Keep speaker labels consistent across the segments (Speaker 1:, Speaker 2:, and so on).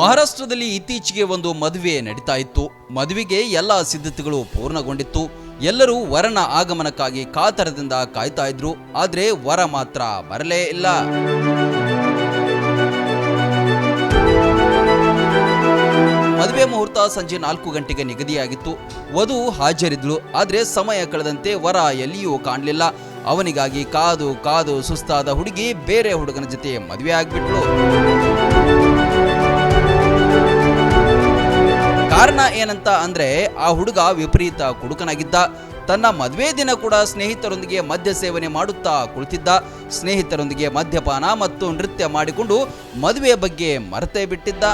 Speaker 1: ಮಹಾರಾಷ್ಟ್ರದಲ್ಲಿ ಇತ್ತೀಚೆಗೆ ಒಂದು ಮದುವೆ ನಡೀತಾ ಇತ್ತು. ಮದುವೆಗೆ ಎಲ್ಲ ಸಿದ್ಧತೆಗಳು ಪೂರ್ಣಗೊಂಡಿತ್ತು. ಎಲ್ಲರೂ ವರನ ಆಗಮನಕ್ಕಾಗಿ ಕಾತರದಿಂದ ಕಾಯ್ತಾ ಇದ್ರು. ಆದ್ರೆ ವರ ಮಾತ್ರ ಬರಲೇ ಇಲ್ಲ. ಮದುವೆ ಮುಹೂರ್ತ ಸಂಜೆ 4 ಗಂಟೆಗೆ ನಿಗದಿಯಾಗಿತ್ತು. ವಧು ಹಾಜರಿದ್ಲು. ಆದ್ರೆ ಸಮಯ ಕಳೆದಂತೆ ವರ ಎಲ್ಲಿಯೂ ಕಾಣಲಿಲ್ಲ. ಅವನಿಗಾಗಿ ಕಾದು ಕಾದು ಸುಸ್ತಾದ ಹುಡುಗಿ ಬೇರೆ ಹುಡುಗನ ಜೊತೆ ಮದುವೆ ಆಗ್ಬಿಟ್ಲು. ಕಾರಣ ಏನಂತ ಅಂದ್ರೆ ಆ ಹುಡುಗ ವಿಪರೀತ ಕುಡುಕನಾಗಿದ್ದ. ತನ್ನ ಮದುವೆ ದಿನ ಕೂಡ ಸ್ನೇಹಿತರೊಂದಿಗೆ ಮದ್ಯ ಸೇವನೆ ಮಾಡುತ್ತಾ ಕುಳಿತಿದ್ದ. ಸ್ನೇಹಿತರೊಂದಿಗೆ ಮದ್ಯಪಾನ ಮತ್ತು ನೃತ್ಯ ಮಾಡಿಕೊಂಡು ಮದುವೆಯ ಬಗ್ಗೆ ಮರೆತೇ ಬಿಟ್ಟಿದ್ದ.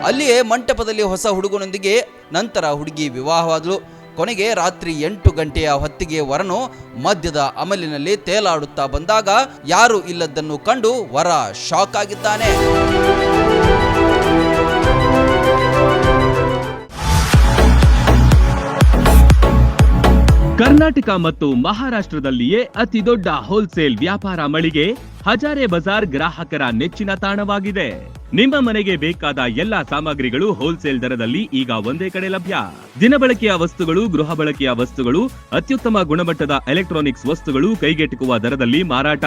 Speaker 1: ಅಲ್ಲಿಯೇ ಮಂಟಪದಲ್ಲಿ ಹೊಸ ಹುಡುಗನೊಂದಿಗೆ ನಂತರ ಹುಡುಗಿ ವಿವಾಹವಾದಳು. ಕೊನೆಗೆ ರಾತ್ರಿ 8 ಗಂಟೆಯ ಹೊತ್ತಿಗೆ ವರನು ಮದ್ಯದ ಅಮಲಿನಲ್ಲಿ ತೇಲಾಡುತ್ತಾ ಬಂದಾಗ ಯಾರು ಇಲ್ಲದನ್ನು ಕಂಡು ವರ ಶಾಕ್ ಆಗಿದ್ದಾನೆ.
Speaker 2: ಕರ್ನಾಟಕ ಮತ್ತು ಮಹಾರಾಷ್ಟ್ರದಲ್ಲಿಯೇ ಅತಿ ದೊಡ್ಡ ಹೋಲ್ಸೇಲ್ ವ್ಯಾಪಾರ ಮಳಿಗೆ ಹಜಾರೆ ಬಜಾರ್ ಗ್ರಾಹಕರ ನೆಚ್ಚಿನ ತಾಣವಾಗಿದೆ. ನಿಮ್ಮ ಮನೆಗೆ ಬೇಕಾದ ಎಲ್ಲಾ ಸಾಮಗ್ರಿಗಳು ಹೋಲ್ಸೇಲ್ ದರದಲ್ಲಿ ಈಗ ಒಂದೇ ಕಡೆ ಲಭ್ಯ. ದಿನಬಳಕೆಯ ವಸ್ತುಗಳು, ಗೃಹ ಬಳಕೆಯ ವಸ್ತುಗಳು, ಅತ್ಯುತ್ತಮ ಗುಣಮಟ್ಟದ ಎಲೆಕ್ಟ್ರಾನಿಕ್ಸ್ ವಸ್ತುಗಳು ಕೈಗೆಟುಕುವ ದರದಲ್ಲಿ ಮಾರಾಟ.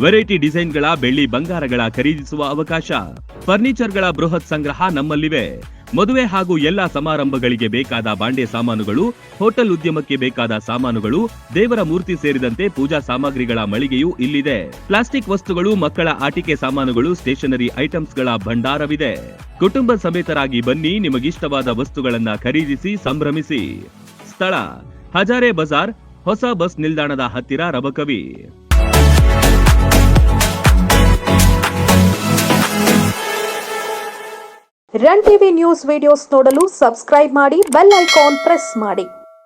Speaker 2: ವೆರೈಟಿ ಡಿಸೈನ್ಗಳ ಬೆಳ್ಳಿ ಬಂಗಾರಗಳ ಖರೀದಿಸುವ ಅವಕಾಶ. ಫರ್ನಿಚರ್ಗಳ ಬೃಹತ್ ಸಂಗ್ರಹ ನಮ್ಮಲ್ಲಿವೆ. ಮದುವೆ ಹಾಗೂ ಎಲ್ಲಾ ಸಮಾರಂಭಗಳಿಗೆ ಬೇಕಾದ ಬಾಂಡೆ ಸಾಮಾನುಗಳು, ಹೋಟೆಲ್ ಉದ್ಯಮಕ್ಕೆ ಬೇಕಾದ ಸಾಮಾನುಗಳು, ದೇವರ ಮೂರ್ತಿ ಸೇರಿದಂತೆ ಪೂಜಾ ಸಾಮಗ್ರಿಗಳ ಮಳಿಗೆಯೂ ಇಲ್ಲಿದೆ. ಪ್ಲಾಸ್ಟಿಕ್ ವಸ್ತುಗಳು, ಮಕ್ಕಳ ಆಟಿಕೆ ಸಾಮಾನುಗಳು, ಸ್ಟೇಷನರಿ ಐಟಮ್ಸ್ಗಳ ಭಂಡಾರವಿದೆ. ಕುಟುಂಬ ಸಮೇತರಾಗಿ ಬನ್ನಿ, ನಿಮಗಿಷ್ಟವಾದ ವಸ್ತುಗಳನ್ನ ಖರೀದಿಸಿ ಸಂಭ್ರಮಿಸಿ. ಸ್ಥಳ ಹಜಾರೆ ಬಜಾರ್, ಹೊಸ ಬಸ್ ನಿಲ್ದಾಣದ ಹತ್ತಿರ, Rabakavi.
Speaker 3: Run TV news videos ನೋಡಲು ಸಬ್ಸ್ಕ್ರೈಬ್ ಮಾಡಿ, ಬೆಲ್ ಐಕಾನ್ ಪ್ರೆಸ್ ಮಾಡಿ.